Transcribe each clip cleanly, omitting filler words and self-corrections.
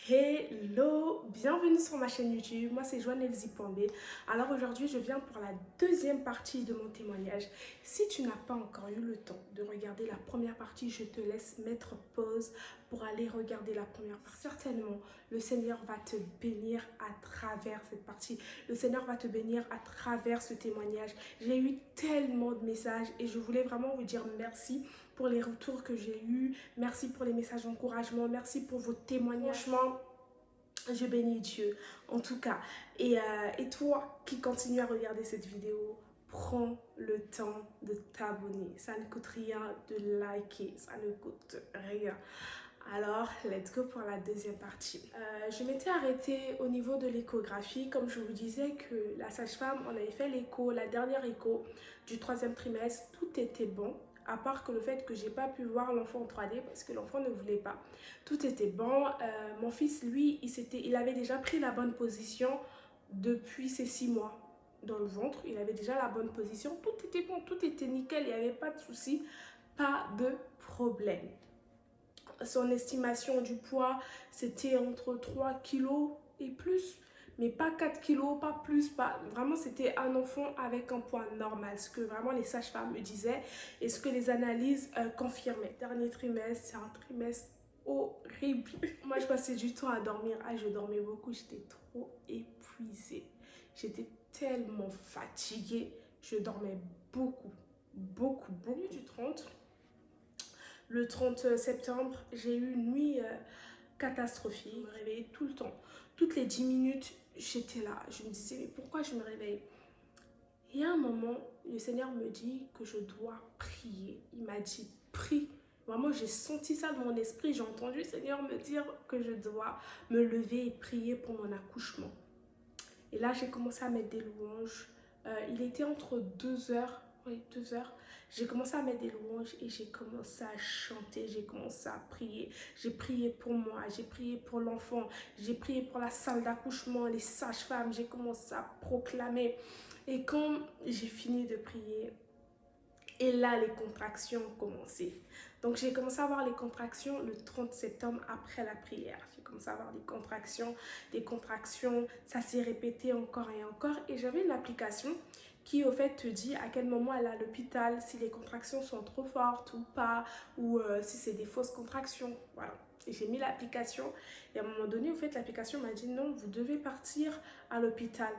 Hello, bienvenue sur ma chaîne YouTube, moi c'est Joannelzy.b. Alors aujourd'hui je viens pour la deuxième partie de mon témoignage. Si tu n'as pas encore eu le temps de regarder la première partie, je te laisse mettre pause pour aller regarder la première partie. Certainement, le Seigneur va te bénir à travers cette partie. Le Seigneur va te bénir à travers ce témoignage. J'ai eu tellement de messages et je voulais vraiment vous dire merci pour les retours que j'ai eus. Merci pour les messages d'encouragement. Merci pour vos témoignages. Franchement, je bénis Dieu en tout cas. Et toi qui continue à regarder cette vidéo, prends le temps de t'abonner. Ça ne coûte rien de liker. Ça ne coûte rien. Alors, let's go pour la deuxième partie. Je m'étais arrêtée au niveau de l'échographie. Comme je vous disais que la sage-femme, on avait fait l'écho, la dernière écho du troisième trimestre. Tout était bon. À part que le fait que j'ai pas pu voir l'enfant en 3D parce que l'enfant ne voulait pas. Tout était bon. Mon fils, lui, il avait déjà pris la bonne position depuis ses 6 mois dans le ventre. Il avait déjà la bonne position. Tout était bon, tout était nickel. Il n'y avait pas de souci, pas de problème. Son estimation du poids, c'était entre 3 kilos et plus. Mais pas 4 kilos, pas plus, pas... Vraiment, c'était un enfant avec un poids normal. Ce que vraiment les sages-femmes me disaient et ce que les analyses confirmaient. Dernier trimestre, c'est un trimestre horrible. Moi, je passais du temps à dormir. Ah, je dormais beaucoup. J'étais trop épuisée. J'étais tellement fatiguée. Je dormais beaucoup, beaucoup, beaucoup. Du 30. Le 30 septembre, j'ai eu une nuit catastrophique. Je me réveillais tout le temps. Toutes les 10 minutes, j'étais là. Je me disais, mais pourquoi je me réveille? Il y a un moment, le Seigneur me dit que je dois prier. Il m'a dit, prie. Vraiment, j'ai senti ça dans mon esprit. J'ai entendu le Seigneur me dire que je dois me lever et prier pour mon accouchement. Et là, j'ai commencé à mettre des louanges. Il était entre 2 heures. Oui, 2 heures. J'ai commencé à mettre des louanges et j'ai commencé à chanter, j'ai commencé à prier. J'ai prié pour moi, j'ai prié pour l'enfant, j'ai prié pour la salle d'accouchement, les sages-femmes, j'ai commencé à proclamer. Et quand j'ai fini de prier, et là, les contractions ont commencé. Donc, j'ai commencé à avoir les contractions le 30 septembre après la prière. J'ai commencé à avoir des contractions. Ça s'est répété encore et encore. Et j'avais une application qui, au fait, te dit à quel moment elle est à l'hôpital, si les contractions sont trop fortes ou pas, ou si c'est des fausses contractions. Voilà. Et j'ai mis l'application. Et à un moment donné, au fait, l'application m'a dit non, vous devez partir à l'hôpital.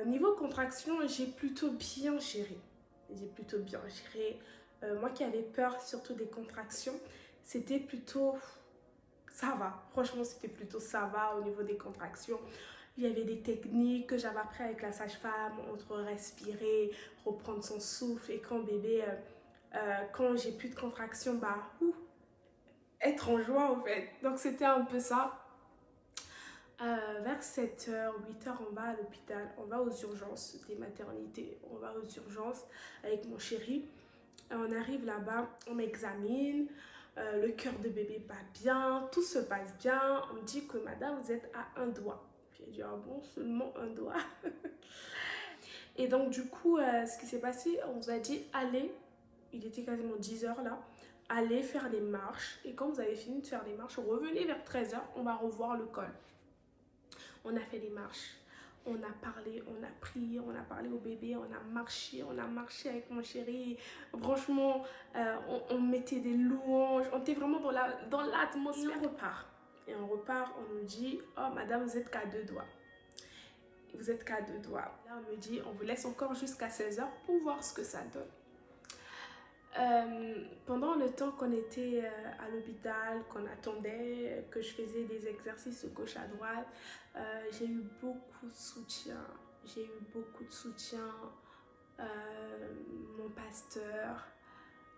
Niveau contraction, j'ai plutôt bien géré. J'ai plutôt bien géré. Moi qui avais peur surtout des contractions, c'était plutôt ça va. Franchement, c'était plutôt ça va au niveau des contractions. Il y avait des techniques que j'avais appris avec la sage-femme entre respirer, reprendre son souffle et quand bébé, quand j'ai plus de contractions, bah, être en joie en fait. Donc c'était un peu ça. Vers 7h, 8h, on va à l'hôpital, on va aux urgences des maternités, on va aux urgences avec mon chéri. On arrive là-bas, on m'examine, le cœur de bébé bat bien, tout se passe bien. On me dit que madame, vous êtes à un doigt. J'ai dit, ah bon, seulement un doigt. Et donc du coup, ce qui s'est passé, on nous a dit, allez, il était quasiment 10h là, allez faire des marches. Et quand vous avez fini de faire des marches, revenez vers 13h, on va revoir le col. On a fait des marches, on a parlé, on a prié, on a parlé au bébé, on a marché avec mon chéri. Franchement, on mettait des louanges, on était vraiment dans l'atmosphère. Et on repart, on nous dit, oh madame, vous êtes qu'à 2 doigts. Vous êtes qu'à 2 doigts. Là, on me dit, on vous laisse encore jusqu'à 16h pour voir ce que ça donne. Pendant le temps qu'on était à l'hôpital, qu'on attendait, que je faisais des exercices de gauche à droite, j'ai eu beaucoup de soutien. J'ai eu beaucoup de soutien. Mon pasteur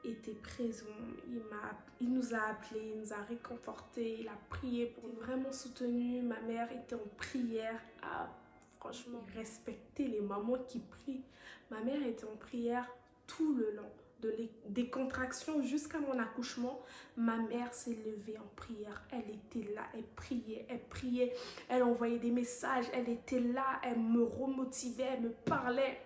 était présent. Il nous a appelés, il nous a réconfortés, il a prié pour nous. Vraiment soutenu. Ma mère était en prière. Franchement, respecter les mamans qui prient. Ma mère était en prière tout le long. Des contractions jusqu'à mon accouchement, ma mère s'est levée en prière. Elle était là, elle priait, elle envoyait des messages, elle était là, elle me remotivait, elle me parlait.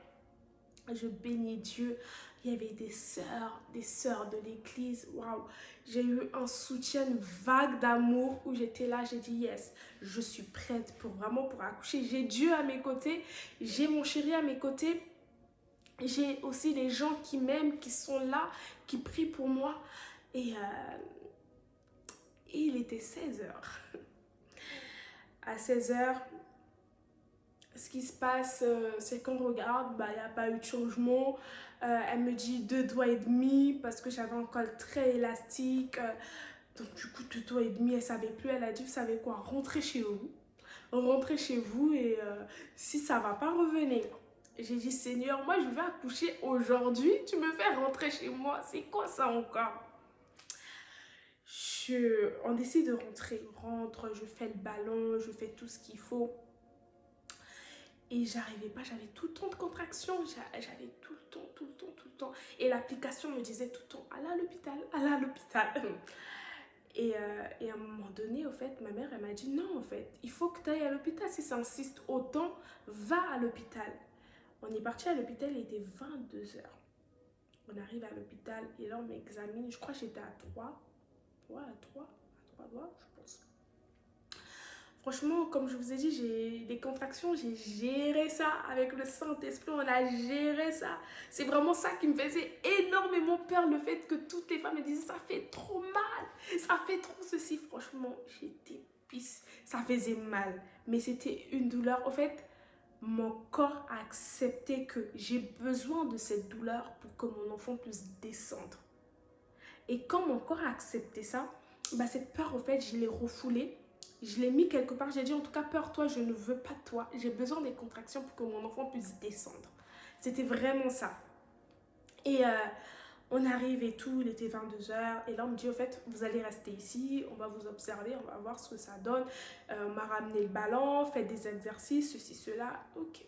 Je bénis Dieu. Il y avait des sœurs de l'église. Waouh, j'ai eu un soutien, une vague d'amour où j'étais là, j'ai dit yes, je suis prête pour vraiment pour accoucher. J'ai Dieu à mes côtés, j'ai mon chéri à mes côtés. J'ai aussi les gens qui m'aiment, qui sont là, qui prient pour moi. Et il était 16 heures. À 16 heures, ce qui se passe, c'est qu'on regarde, bah, il n'y a pas eu de changement. Elle me dit 2 doigts et demi parce que j'avais un col très élastique. Donc du coup, 2 doigts et demi, elle ne savait plus. Elle a dit, vous savez quoi, rentrez chez vous. Rentrez chez vous et si ça ne va pas, revenez. J'ai dit, Seigneur, moi je vais accoucher aujourd'hui. Tu me fais rentrer chez moi. C'est quoi ça encore? On décide de rentrer. On rentre, je fais le ballon, je fais tout ce qu'il faut. Et j'arrivais pas, j'avais tout le temps de contractions, j'avais tout le temps. Et l'application me disait tout le temps, allez à l'hôpital, allez à l'hôpital. Et à un moment donné, au fait, ma mère, elle m'a dit, non, en fait, il faut que tu ailles à l'hôpital. Si ça insiste autant, va à l'hôpital. On est parti à l'hôpital, il était 22 heures. On arrive à l'hôpital et là, on m'examine. Je crois que j'étais à 3. Ouais, à 3 doigts, je pense. Franchement, comme je vous ai dit, j'ai des contractions, j'ai géré ça avec le Saint-Esprit, on a géré ça. C'est vraiment ça qui me faisait énormément peur, le fait que toutes les femmes me disaient ça fait trop mal, ça fait trop ceci. Franchement, j'étais pisse, ça faisait mal, mais c'était une douleur. En fait, mon corps a accepté que j'ai besoin de cette douleur pour que mon enfant puisse descendre. Et quand mon corps a accepté ça, bah cette peur, en fait, je l'ai refoulée. Je l'ai mis quelque part. J'ai dit, en tout cas, peur, toi, je ne veux pas de toi. J'ai besoin des contractions pour que mon enfant puisse descendre. C'était vraiment ça. Et on arrive et tout, il était 22 heures. Et là, on me dit, au fait, vous allez rester ici. On va vous observer, on va voir ce que ça donne. On m'a ramené le ballon, fait des exercices, ceci, cela. Ok,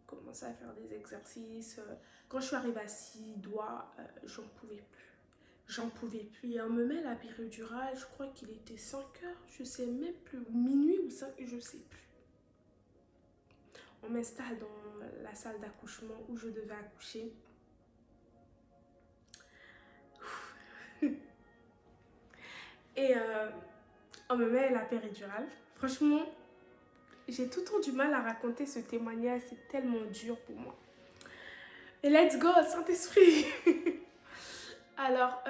commencé à faire des exercices. Quand je suis arrivée à 6 doigts, j'en pouvais plus. J'en pouvais plus. Et on me met la péridurale, je crois qu'il était 5 heures, je sais même plus, minuit ou 5, je sais plus. On m'installe dans la salle d'accouchement où je devais accoucher. Et on me met la péridurale. Franchement, j'ai tout le temps du mal à raconter ce témoignage, c'est tellement dur pour moi. Et let's go, Saint-Esprit. Alors,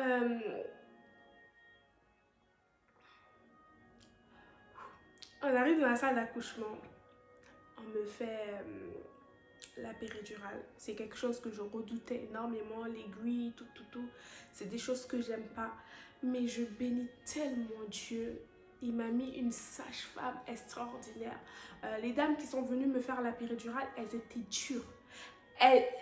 on arrive dans la salle d'accouchement. On me fait la péridurale. C'est quelque chose que je redoutais énormément. L'aiguille, tout. C'est des choses que j'aime pas. Mais je bénis tellement Dieu. Il m'a mis une sage-femme extraordinaire. Les dames qui sont venues me faire la péridurale, elles étaient dures.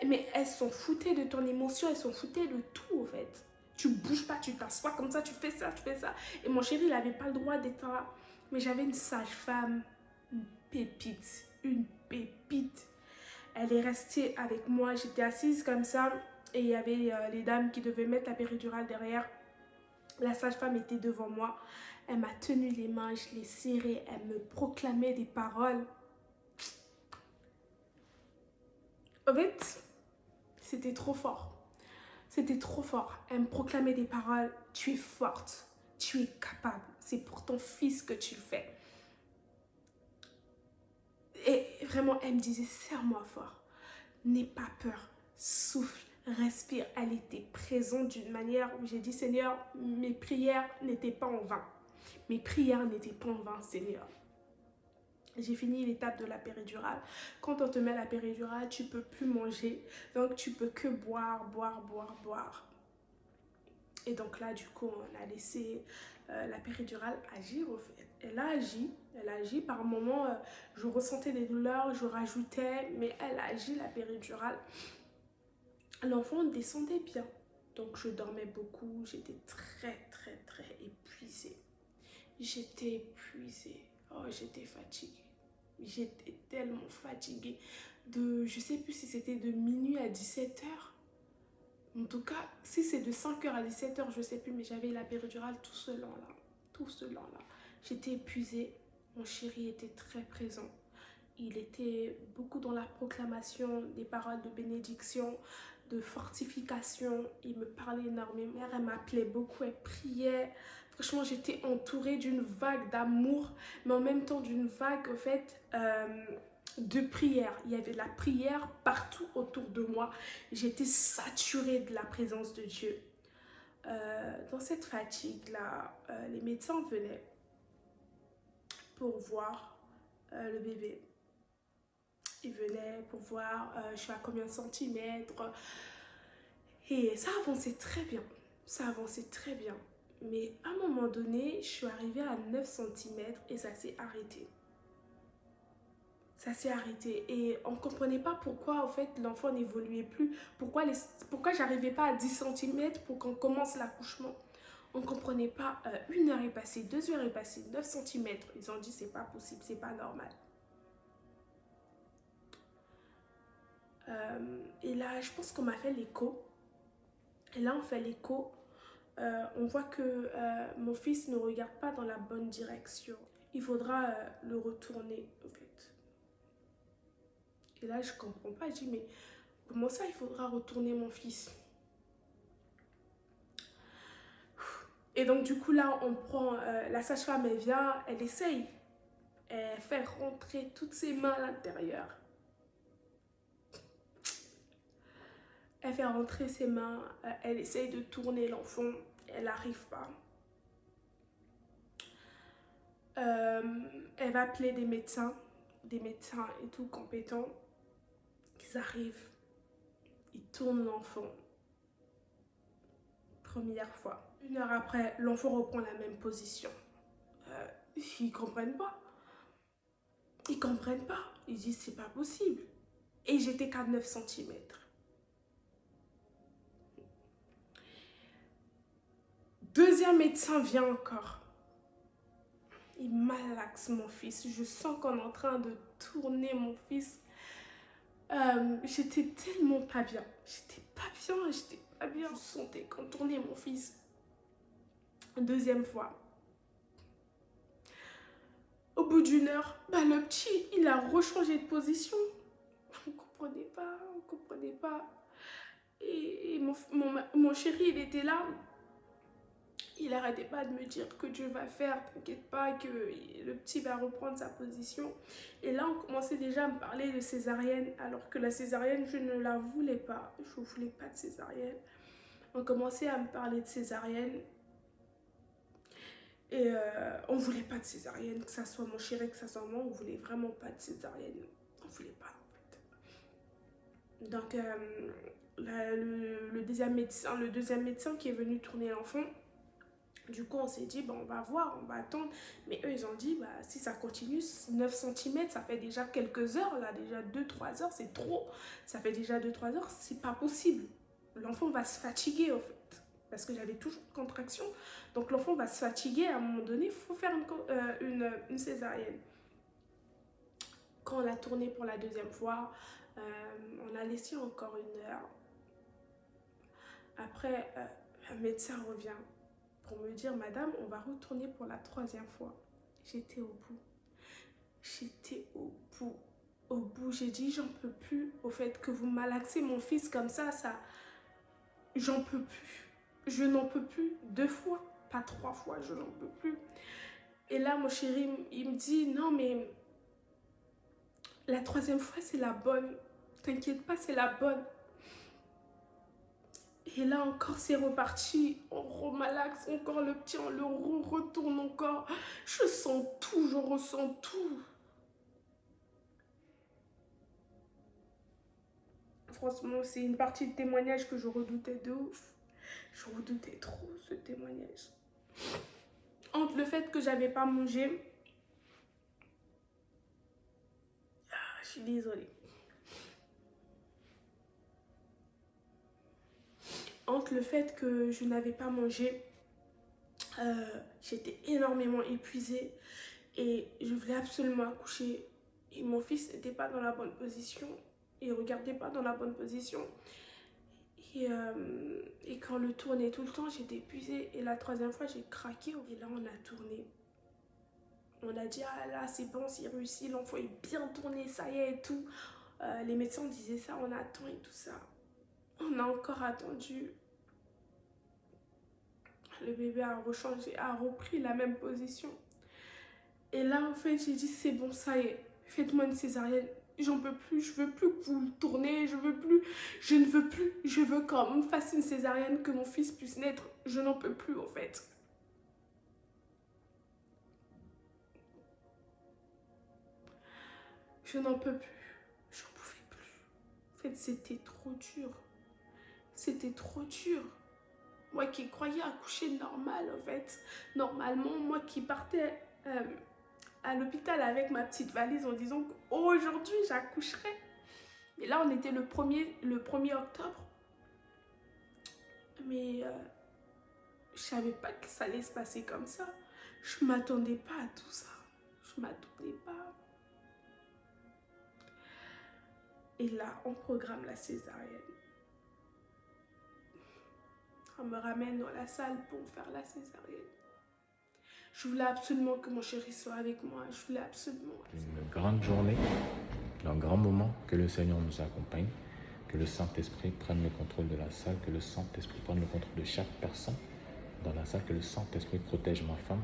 Mais elles s'en foutaient de ton émotion, elles s'en foutaient de tout, en fait. Tu bouges pas, tu t'assois comme ça, tu fais ça, tu fais ça. Et mon chéri, il n'avait pas le droit d'être là. Mais j'avais une sage-femme, une pépite, une pépite. Elle est restée avec moi, j'étais assise comme ça. Et il y avait les dames qui devaient mettre la péridurale derrière. La sage-femme était devant moi. Elle m'a tenu les mains, je l'ai serrée. Elle me proclamait des paroles. En fait, c'était trop fort. C'était trop fort. Elle me proclamait des paroles. Tu es forte. Tu es capable. C'est pour ton fils que tu le fais. Et vraiment, elle me disait, serre-moi fort. N'aie pas peur. Souffle, respire. Elle était présente d'une manière où j'ai dit, Seigneur, mes prières n'étaient pas en vain. Mes prières n'étaient pas en vain, Seigneur. J'ai fini l'étape de la péridurale. Quand on te met la péridurale, tu ne peux plus manger. Donc, tu peux que boire. Et donc là, du coup, on a laissé la péridurale agir, au fait. Elle a agi. Par moments, je ressentais des douleurs, je rajoutais, mais elle a agi, la péridurale. L'enfant descendait bien. Donc, je dormais beaucoup. J'étais très épuisée. Oh, j'étais fatiguée. J'étais tellement fatiguée. Je sais plus si c'était de minuit à 17 heures. En tout cas, si c'est de 5 heures à 17 heures, je sais plus, mais j'avais la péridurale tout ce long-là. J'étais épuisée. Mon chéri était très présent. Il était beaucoup dans la proclamation des paroles de bénédiction. de fortification. Il me parlait énormément. Elle m'appelait beaucoup, elle priait. Franchement, j'étais entourée d'une vague d'amour, mais en même temps d'une vague, en fait, de prière. Il y avait de la prière partout autour de moi. J'étais saturée de la présence de Dieu. Dans cette fatigue-là, les médecins venaient pour voir le bébé. Ils venaient pour voir je suis à combien de centimètres. Et ça avançait très bien. Ça avançait très bien. Mais à un moment donné, je suis arrivée à 9 centimètres et ça s'est arrêté. Ça s'est arrêté. Et on ne comprenait pas pourquoi en fait, l'enfant n'évoluait plus. Pourquoi j'arrivais pas à 10 centimètres pour qu'on commence l'accouchement. On ne comprenait pas. 1 heure est passée, 2 heures est passée, 9 centimètres. Ils ont dit c'est pas possible, c'est pas normal. Et là, je pense qu'on m'a fait l'écho. Et là, on fait l'écho. On voit que mon fils ne regarde pas dans la bonne direction. Il faudra le retourner, en fait. Et là, je comprends pas. Je dis, mais comment ça, il faudra retourner mon fils? Et donc, du coup, là, on prend... la sage-femme, elle vient, elle essaye. Elle fait rentrer toutes ses mains à l'intérieur. Elle fait rentrer ses mains. Elle essaye de tourner l'enfant. Elle n'arrive pas. Elle va appeler des médecins et tout compétents. Ils arrivent. Ils tournent l'enfant. Première fois. 1 heure après, l'enfant reprend la même position. Ils comprennent pas. Ils comprennent pas. Ils disent c'est pas possible. Et j'étais qu'à 9 centimètres. Deuxième médecin vient encore. Il malaxe mon fils. Je sens qu'on est en train de tourner mon fils. J'étais tellement pas bien. J'étais pas bien. Je sentais qu'on tournait mon fils. Deuxième fois. Au bout d'1 heure, le petit, il a rechangé de position. On comprenait pas. Et mon chéri, il était là. Il arrêtait pas de me dire que Dieu va faire, t'inquiète pas, que le petit va reprendre sa position. Et là, on commençait déjà à me parler de césarienne, alors que la césarienne, je ne la voulais pas. Je ne voulais pas de césarienne. On commençait à me parler de césarienne. Et on voulait pas de césarienne, que ça soit mon chéri, que ça soit moi, on voulait vraiment pas de césarienne. On voulait pas, en fait. Donc, le deuxième médecin qui est venu tourner l'enfant, du coup, on s'est dit, on va voir, on va attendre. Mais eux, ils ont dit, si ça continue, 9 centimètres, ça fait déjà quelques heures, là, déjà 2-3 heures, c'est trop. Ça fait déjà 2-3 heures, c'est pas possible. L'enfant va se fatiguer, en fait. Parce que j'avais toujours de contraction. Donc, l'enfant va se fatiguer. À un moment donné, il faut faire une césarienne. Quand on l'a tourné pour la deuxième fois, on a laissé encore 1 heure. Après, un médecin revient pour me dire, madame, on va retourner pour la 3e fois. J'étais au bout. Au bout, j'ai dit, j'en peux plus. Au fait que vous malaxez mon fils comme ça, j'en peux plus. Je n'en peux plus. 2 fois, pas 3 fois, je n'en peux plus. Et là, mon chéri, il me dit, non, mais la 3e fois, c'est la bonne. T'inquiète pas, c'est la bonne. Et là encore, c'est reparti. On remalaxe encore le petit, on le retourne encore. Je sens tout, je ressens tout. Franchement, c'est une partie de témoignage que je redoutais de ouf. Je redoutais trop ce témoignage. Entre le fait que j'avais pas mangé... je suis désolée. Entre le fait que je n'avais pas mangé, j'étais énormément épuisée et je voulais absolument accoucher. Et mon fils n'était pas dans la bonne position. Il ne regardait pas dans la bonne position. Et quand le tournait tout le temps, j'étais épuisée. Et la 3e fois, j'ai craqué. Et là, on a tourné. On a dit, ah là, c'est bon, c'est réussi, l'enfant est bien tourné, ça y est et tout. Les médecins disaient ça, on attend et tout ça. On a encore attendu. Le bébé a rechangé, a repris la même position. Et là, en fait, j'ai dit, c'est bon, ça y est, faites-moi une césarienne. J'en peux plus, je veux plus que vous le tournez, je veux plus, je ne veux plus. Je veux qu'on me fasse une césarienne, que mon fils puisse naître. Je n'en peux plus, en fait. Je n'en peux plus. J'en pouvais plus. En fait, c'était trop dur. C'était trop dur. Moi qui croyais accoucher normal, en fait. Normalement, moi qui partais à l'hôpital avec ma petite valise en disant qu'aujourd'hui, j'accoucherai. Et là, on était le premier octobre. Mais je savais pas que ça allait se passer comme ça. Je m'attendais pas à tout ça. Je m'attendais pas. Et là, on programme la césarienne. On me ramène dans la salle pour faire la césarienne. Je voulais absolument que mon chéri soit avec moi. Je voulais absolument. Une grande journée, un grand moment, que le Seigneur nous accompagne, que le Saint-Esprit prenne le contrôle de la salle, que le Saint-Esprit prenne le contrôle de chaque personne dans la salle, que le Saint-Esprit protège ma femme,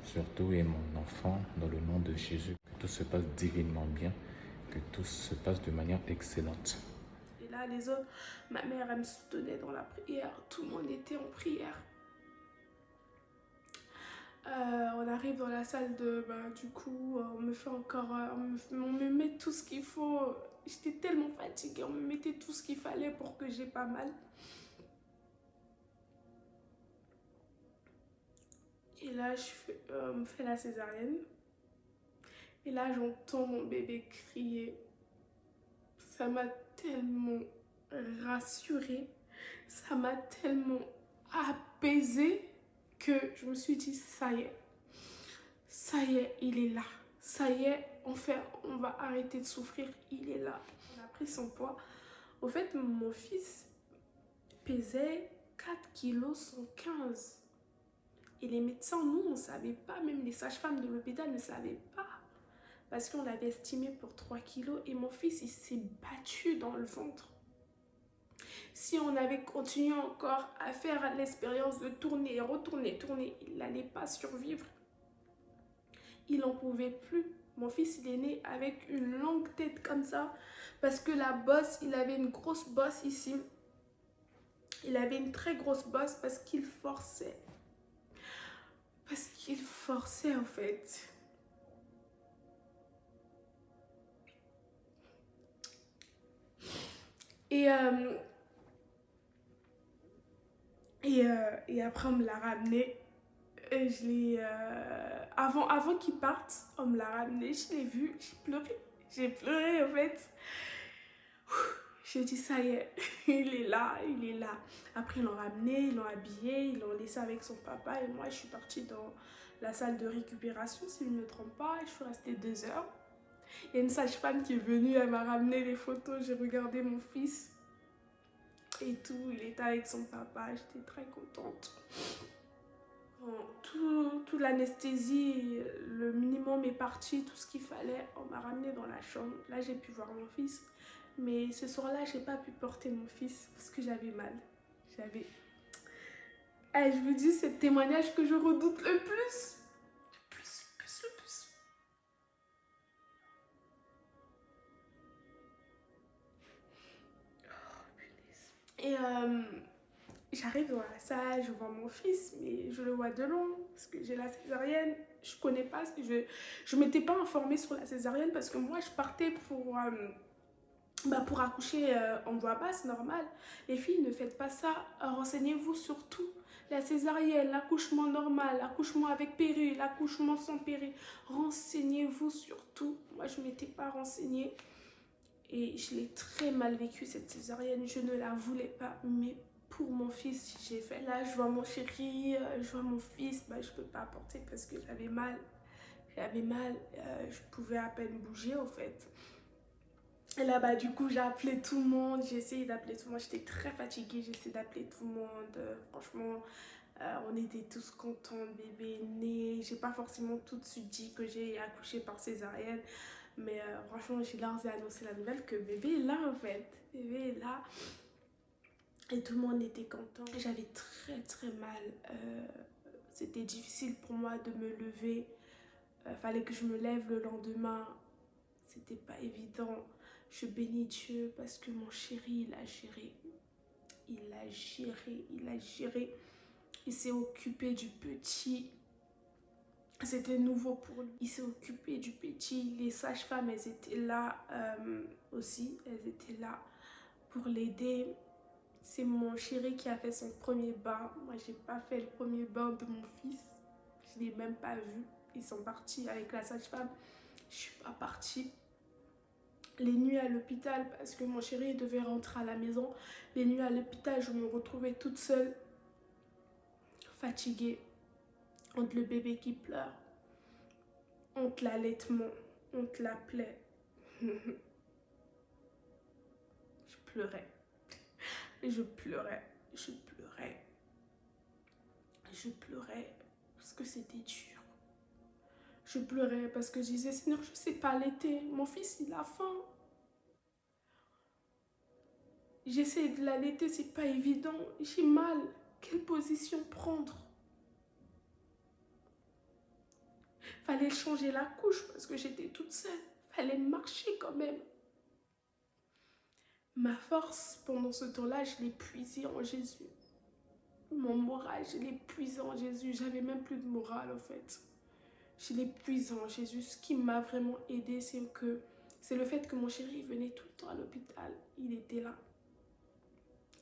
surtout, et mon enfant, dans le nom de Jésus. Que tout se passe divinement bien, que tout se passe de manière excellente. Et là, les autres, ma mère, elle me soutenait dans la prière. Tout le monde était en prière. On arrive dans la salle du coup, on me fait encore, on me met tout ce qu'il faut. J'étais tellement fatiguée, on me mettait tout ce qu'il fallait pour que j'ai pas mal. Et là, on me fait la césarienne. Et là, j'entends mon bébé crier. Ça m'a tellement rassurée, ça m'a tellement apaisée que je me suis dit, ça y est, il est là. Ça y est, enfin, on va arrêter de souffrir, il est là. On a pris son poids. Au fait, mon fils pesait 4,115 kg. Et les médecins, nous, on ne savait pas, même les sages-femmes de l'hôpital ne savaient pas. Parce qu'on l'avait estimé pour 3 kilos et mon fils, il s'est battu dans le ventre. Si on avait continué encore à faire l'expérience de tourner, retourner, tourner, il n'allait pas survivre. Il n'en pouvait plus. Mon fils, il est né avec une longue tête comme ça parce que la bosse, il avait une grosse bosse ici. Il avait une très grosse bosse parce qu'il forçait. Parce qu'il forçait en fait. Et après, on me l'a ramené. Et je l'ai... avant qu'il parte, on me l'a ramené. Je l'ai vu. J'ai pleuré. J'ai pleuré, en fait. J'ai dit, ça y est, il est là, il est là. Après, ils l'ont ramené, ils l'ont habillé, ils l'ont laissé avec son papa. Et moi, je suis partie dans la salle de récupération, si je ne me trompe pas. Je suis restée 2 heures. Il y a une sage-femme qui est venue, elle m'a ramené les photos. J'ai regardé mon fils et tout. Il était avec son papa. J'étais très contente. Bon, toute l'anesthésie, le minimum est parti, tout ce qu'il fallait. On m'a ramené dans la chambre. Là, j'ai pu voir mon fils. Mais ce soir-là, j'ai pas pu porter mon fils parce que j'avais mal. J'avais... je vous dis, c'est le témoignage que je redoute le plus. Le plus. Oh, punaise. Et j'arrive dans la salle, je vois mon fils, mais je le vois de loin parce que j'ai la césarienne. Je connais pas, je m'étais pas informée sur la césarienne parce que moi, je partais pour accoucher en voix basse, normal. Les filles, ne faites pas ça. Renseignez-vous sur tout. La césarienne, l'accouchement normal, l'accouchement avec péri, l'accouchement sans péri. Renseignez-vous sur tout. Moi, je ne m'étais pas renseignée. Et je l'ai très mal vécu, cette césarienne. Je ne la voulais pas. Mais pour mon fils, j'ai fait. Là, je vois mon chéri, je vois mon fils. Je ne peux pas porter parce que j'avais mal. Je pouvais à peine bouger, en fait. Et là, du coup, j'ai appelé tout le monde. J'ai essayé d'appeler tout le monde. J'étais très fatiguée. J'ai essayé d'appeler tout le monde. Franchement, on était tous contents. Le bébé est né. J'ai pas forcément tout de suite dit que j'ai accouché par césarienne. Mais franchement, j'ai leur ai annoncé la nouvelle que bébé est là, en fait. Bébé est là. et tout le monde était content. J'avais très mal. C'était difficile pour moi de me lever. Fallait que je me lève le lendemain. C'était pas évident. Je bénis Dieu parce que mon chéri, il a géré. Il a géré, il a géré. Il s'est occupé du petit. C'était nouveau pour lui. Il s'est occupé du petit. Les sages-femmes, elles étaient là aussi. Elles étaient là pour l'aider. C'est mon chéri qui a fait son premier bain. Moi, j'ai pas fait le premier bain de mon fils. Je l'ai même pas vu. Ils sont partis avec la sage-femme. Je suis pas partie. Les nuits à l'hôpital, parce que mon chéri devait rentrer à la maison. Les nuits à l'hôpital, je me retrouvais toute seule, fatiguée, entre le bébé qui pleure, entre l'allaitement, entre la plaie. Je pleurais. Je pleurais. Je pleurais. Je pleurais parce que c'était dur. Je pleurais parce que je disais, Seigneur, je ne sais pas allaiter. Mon fils, il a faim. J'essaie de l'allaiter, c'est pas évident. J'ai mal. Quelle position prendre? Fallait changer la couche parce que j'étais toute seule. Fallait marcher quand même. Ma force, pendant ce temps-là, je l'ai puisée en Jésus. Mon moral, je l'ai puisé en Jésus. J'avais même plus de morale, en fait. Je l'ai puisé en Jésus. Ce qui m'a vraiment aidée, c'est le fait que mon chéri venait tout le temps à l'hôpital. Il était là.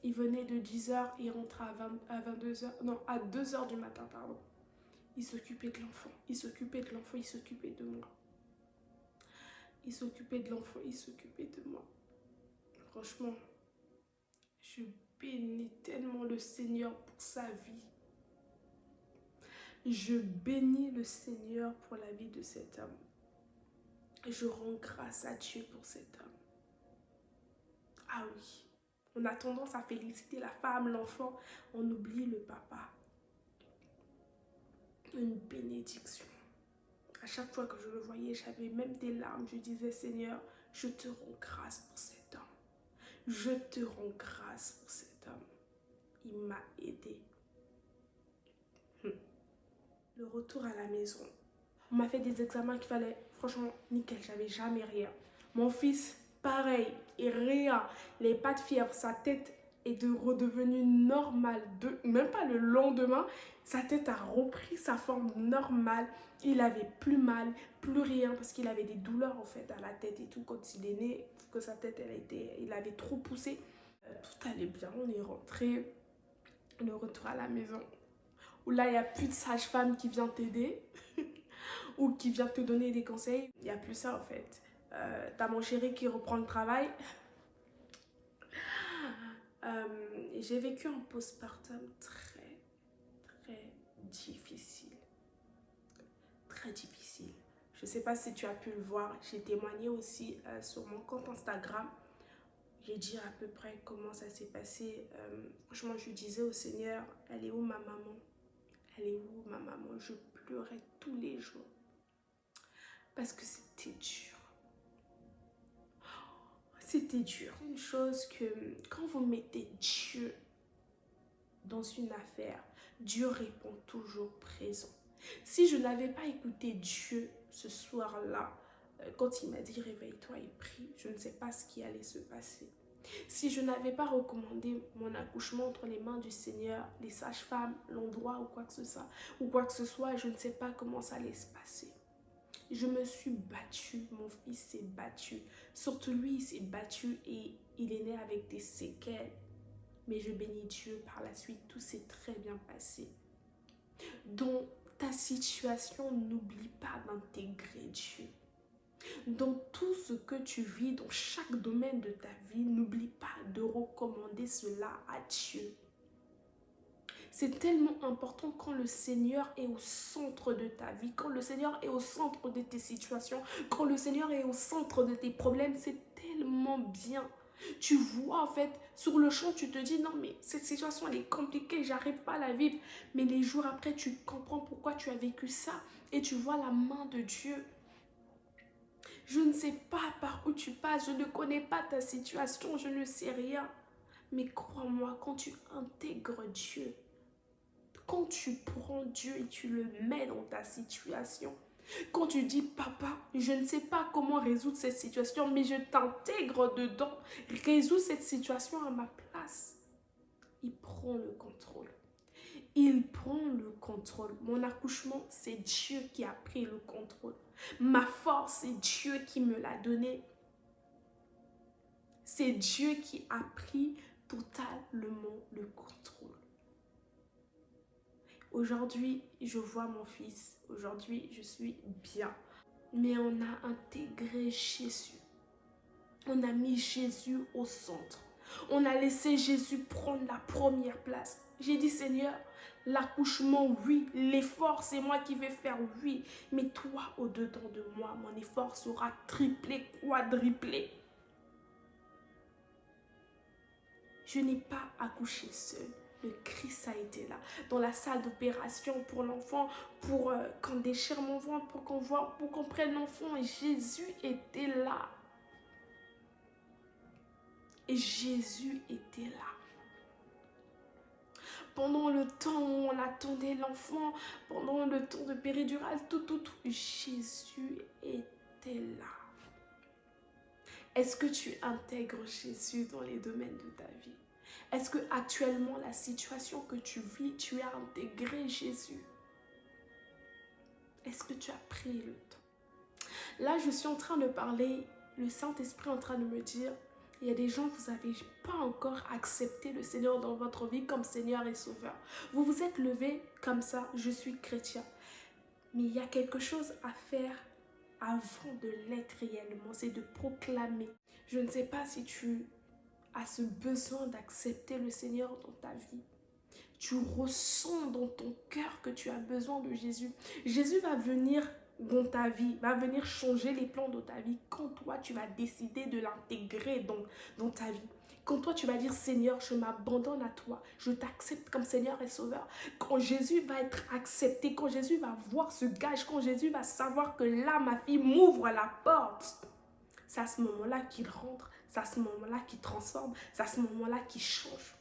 Il venait de 10h, il rentrait à 22h, non, à 2h du matin, pardon. Il s'occupait de l'enfant. Il s'occupait de l'enfant, il s'occupait de moi. Il s'occupait de l'enfant, il s'occupait de moi. Franchement, je bénis tellement le Seigneur pour sa vie. Je bénis le Seigneur pour la vie de cet homme. Je rends grâce à Dieu pour cet homme. Ah oui, on a tendance à féliciter la femme, l'enfant, on oublie le papa. Une bénédiction. À chaque fois que je le voyais, j'avais même des larmes. Je disais, Seigneur, je te rends grâce pour cet homme. Je te rends grâce pour cet homme. Il m'a aidé. Le retour à la maison. On m'a fait des examens qu'il fallait, franchement, nickel, j'avais jamais rien. Mon fils, pareil, et rien. Il n'avait pas de fièvre, sa tête est redevenue normale. Même pas le lendemain, sa tête a repris sa forme normale. Il avait plus mal, plus rien, parce qu'il avait des douleurs en fait à la tête et tout. Quand il est né, que sa tête, il avait trop poussé. Tout allait bien, on est rentré. Le retour à la maison, où là, il n'y a plus de sage-femme qui vient t'aider ou qui vient te donner des conseils. Il n'y a plus ça, en fait. T'as mon chéri qui reprend le travail. J'ai vécu un postpartum très difficile. Très difficile. Je ne sais pas si tu as pu le voir. J'ai témoigné aussi sur mon compte Instagram. J'ai dit à peu près comment ça s'est passé. Franchement, je disais au Seigneur, elle est où ma maman? Elle est où ma maman? Je pleurais tous les jours. Parce que c'était dur. C'était dur. Une chose que quand vous mettez Dieu dans une affaire, Dieu répond toujours présent. Si je n'avais pas écouté Dieu ce soir-là, quand il m'a dit réveille-toi et prie, je ne sais pas ce qui allait se passer. Si je n'avais pas recommandé mon accouchement entre les mains du Seigneur, les sages-femmes, l'endroit ou quoi que ce soit, je ne sais pas comment ça allait se passer. Je me suis battue, mon fils s'est battu. Surtout lui, il s'est battu et il est né avec des séquelles. Mais je bénis Dieu, par la suite, tout s'est très bien passé. Dans ta situation, n'oublie pas d'intégrer Dieu. Dans tout ce que tu vis, dans chaque domaine de ta vie, n'oublie pas de recommander cela à Dieu. C'est tellement important quand le Seigneur est au centre de ta vie, quand le Seigneur est au centre de tes situations, quand le Seigneur est au centre de tes problèmes, c'est tellement bien. Tu vois en fait, sur le champ, tu te dis non mais cette situation elle est compliquée, j'arrive pas à la vivre. Mais les jours après, tu comprends pourquoi tu as vécu ça et tu vois la main de Dieu. Je ne sais pas par où tu passes, je ne connais pas ta situation, je ne sais rien. Mais crois-moi, quand tu intègres Dieu, quand tu prends Dieu et tu le mets dans ta situation, quand tu dis, papa, je ne sais pas comment résoudre cette situation, mais je t'intègre dedans, résous cette situation à ma place. Il prend le contrôle. Il prend le contrôle. Mon accouchement, c'est Dieu qui a pris le contrôle. Ma force, c'est Dieu qui me l'a donnée. C'est Dieu qui a pris totalement le contrôle. Aujourd'hui, je vois mon fils. Aujourd'hui, je suis bien. Mais on a intégré Jésus. On a mis Jésus au centre. On a laissé Jésus prendre la première place. J'ai dit, Seigneur, l'accouchement, oui. L'effort, c'est moi qui vais faire, oui. Mais toi, au-dedans de moi, mon effort sera triplé, quadruplé. Je n'ai pas accouché seule. Le Christ a été là, dans la salle d'opération pour l'enfant, pour qu'on déchire mon ventre, pour qu'on prenne l'enfant. Et Jésus était là. Et Jésus était là. Pendant le temps où on attendait l'enfant, pendant le temps de péridurale, tout, Jésus était là. Est-ce que tu intègres Jésus dans les domaines de ta vie? Est-ce que actuellement la situation que tu vis, tu as intégré Jésus? Est-ce que tu as pris le temps? Là, je suis en train de parler, le Saint-Esprit est en train de me dire, il y a des gens, vous n'avez pas encore accepté le Seigneur dans votre vie comme Seigneur et Sauveur. Vous vous êtes levé comme ça, je suis chrétien. Mais il y a quelque chose à faire avant de l'être réellement, c'est de proclamer. Je ne sais pas si tu as ce besoin d'accepter le Seigneur dans ta vie. Tu ressens dans ton cœur que tu as besoin de Jésus. Jésus va venir dans ta vie, va venir changer les plans de ta vie quand toi tu vas décider de l'intégrer dans ta vie. Quand toi tu vas dire, Seigneur, je m'abandonne à toi, je t'accepte comme Seigneur et Sauveur. Quand Jésus va être accepté, quand Jésus va voir ce gage, quand Jésus va savoir que là ma fille m'ouvre la porte, c'est à ce moment-là qu'il rentre, c'est à ce moment-là qu'il transforme, c'est à ce moment-là qu'il change.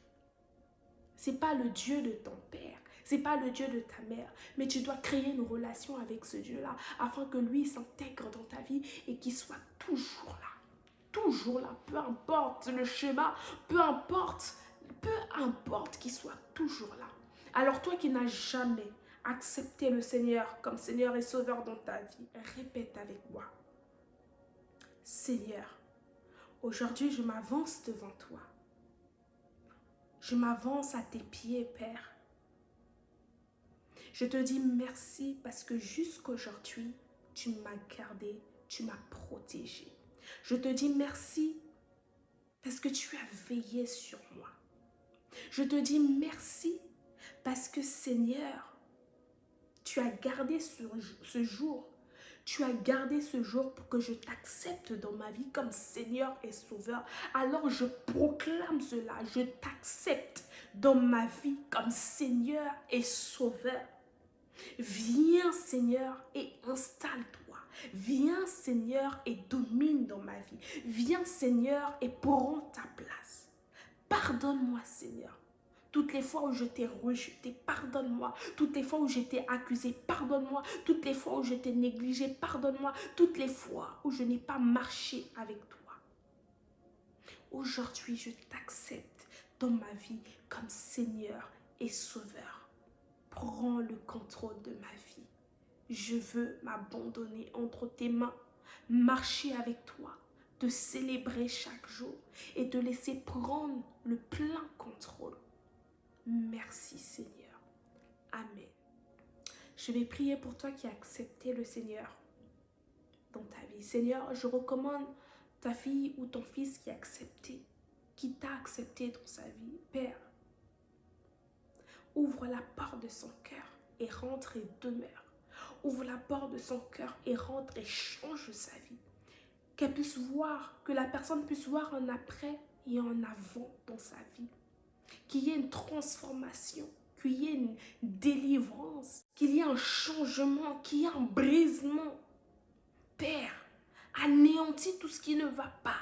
C'est pas le Dieu de ton père, c'est pas le Dieu de ta mère, mais tu dois créer une relation avec ce Dieu-là afin que lui s'intègre dans ta vie et qu'il soit toujours là, peu importe le schéma, peu importe qu'il soit toujours là. Alors toi qui n'as jamais accepté le Seigneur comme Seigneur et Sauveur dans ta vie, répète avec moi. Seigneur, aujourd'hui je m'avance devant toi. Je m'avance à tes pieds, Père. Je te dis merci parce que jusqu'aujourd'hui, tu m'as gardé, tu m'as protégé. Je te dis merci parce que tu as veillé sur moi. Je te dis merci parce que Seigneur, tu as gardé ce jour. Tu as gardé ce jour pour que je t'accepte dans ma vie comme Seigneur et Sauveur. Alors je proclame cela, je t'accepte dans ma vie comme Seigneur et Sauveur. Viens Seigneur et installe-toi. Viens Seigneur et domine dans ma vie. Viens Seigneur et prends ta place. Pardonne-moi Seigneur. Toutes les fois où je t'ai rejeté, pardonne-moi. Toutes les fois où je t'ai accusé, pardonne-moi. Toutes les fois où je t'ai négligé, pardonne-moi. Toutes les fois où je n'ai pas marché avec toi. Aujourd'hui, je t'accepte dans ma vie comme Seigneur et Sauveur. Prends le contrôle de ma vie. Je veux m'abandonner entre tes mains, marcher avec toi, te célébrer chaque jour et te laisser prendre le plein contrôle. Merci Seigneur. Amen. Je vais prier pour toi qui as accepté le Seigneur dans ta vie. Seigneur, je recommande ta fille ou ton fils qui t'a accepté dans sa vie. Père, ouvre la porte de son cœur et rentre et demeure. Ouvre la porte de son cœur et rentre et change sa vie. Qu'elle puisse voir, que la personne puisse voir un après et un avant dans sa vie. Qu'il y ait une transformation, qu'il y ait une délivrance, qu'il y ait un changement, qu'il y ait un brisement. Père, anéantis tout ce qui ne va pas.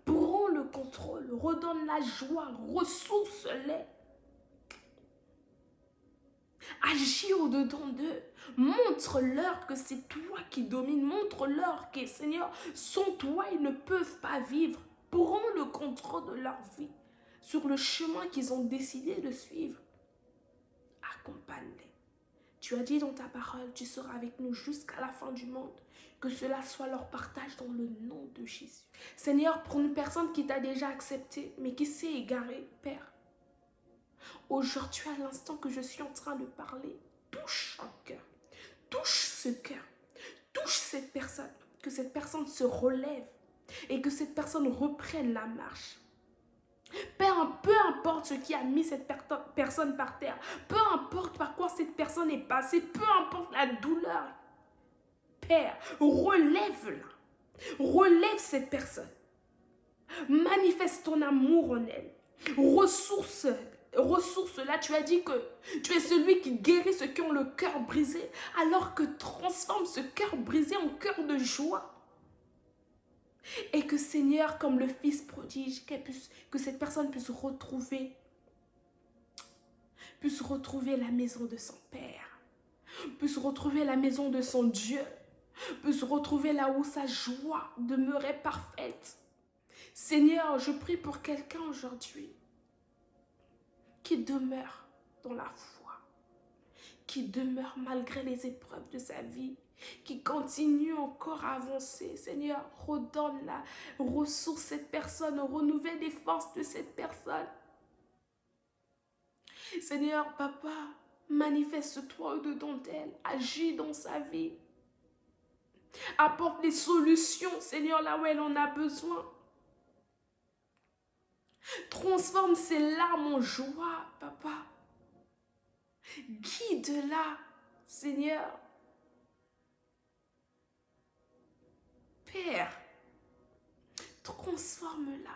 Prends le contrôle contrôle, redonne la joie, ressource-les. Agis au-dedans d'eux. Montre-leur que c'est toi qui domines. Montre-leur que, Seigneur, sans toi, ils ne peuvent pas vivre. Prends le contrôle de leur vie sur le chemin qu'ils ont décidé de suivre. Accompagne-les. Tu as dit dans ta parole, tu seras avec nous jusqu'à la fin du monde. Que cela soit leur partage dans le nom de Jésus. Seigneur, pour une personne qui t'a déjà accepté, mais qui s'est égarée, Père, aujourd'hui, à l'instant que je suis en train de parler, touche un cœur, touche ce cœur, touche cette personne, que cette personne se relève et que cette personne reprenne la marche. Père, peu importe ce qui a mis cette personne par terre, peu importe par quoi cette personne est passée, peu importe la douleur, Père, relève-la, relève cette personne, manifeste ton amour en elle, ressource-là. Tu as dit que tu es celui qui guérit ceux qui ont le cœur brisé, alors que transforme ce cœur brisé en cœur de joie. Et que Seigneur, comme le Fils prodige, que cette personne puisse retrouver la maison de son Père, puisse retrouver la maison de son Dieu, puisse retrouver là où sa joie demeurait parfaite. Seigneur, je prie pour quelqu'un aujourd'hui qui demeure dans la foi, qui demeure malgré les épreuves de sa vie, qui continue encore à avancer. Seigneur, redonne la ressource cette personne, renouvelle les forces de cette personne. Seigneur, Papa, manifeste-toi au-dedans d'elle, agis dans sa vie. Apporte des solutions, Seigneur, là où elle en a besoin. Transforme ses larmes en joie, Papa. Guide-la, Seigneur. Père, transforme-la.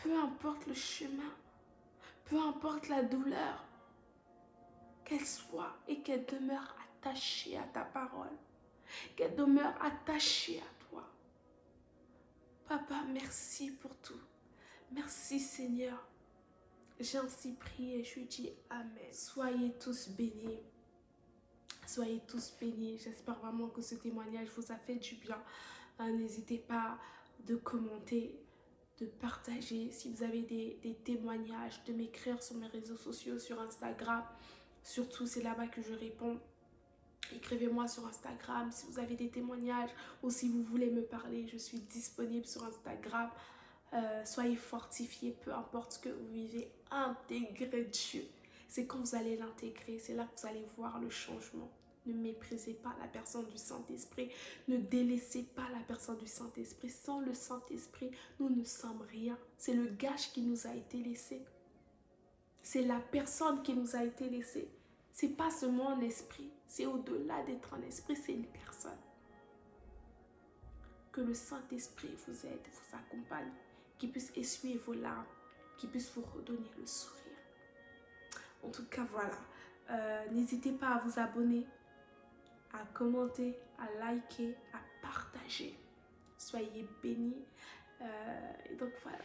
Peu importe le chemin, peu importe la douleur, qu'elle soit et qu'elle demeure attachée à ta parole, qu'elle demeure attachée à toi. Papa, merci pour tout. Merci Seigneur. J'ai ainsi prié et je dis Amen. Soyez tous bénis. Soyez tous bénis. J'espère vraiment que ce témoignage vous a fait du bien. N'hésitez pas de commenter, de partager. Si vous avez des témoignages, de m'écrire sur mes réseaux sociaux, sur Instagram. Surtout, c'est là-bas que je réponds. Écrivez-moi sur Instagram si vous avez des témoignages ou si vous voulez me parler. Je suis disponible sur Instagram. Soyez fortifiés, peu importe ce que vous vivez. Intégrez Dieu. C'est quand vous allez l'intégrer, c'est là que vous allez voir le changement. Ne méprisez pas la personne du Saint-Esprit. Ne délaissez pas la personne du Saint-Esprit. Sans le Saint-Esprit, nous ne sommes rien. C'est le gage qui nous a été laissé. C'est la personne qui nous a été laissée. C'est pas seulement un esprit. C'est au-delà d'être un esprit, c'est une personne. Que le Saint-Esprit vous aide, vous accompagne, qu'il puisse essuyer vos larmes, qu'il puisse vous redonner le sourire. En tout cas, voilà. N'hésitez pas à vous abonner, à commenter, à liker, à partager. Soyez bénis. Et donc voilà.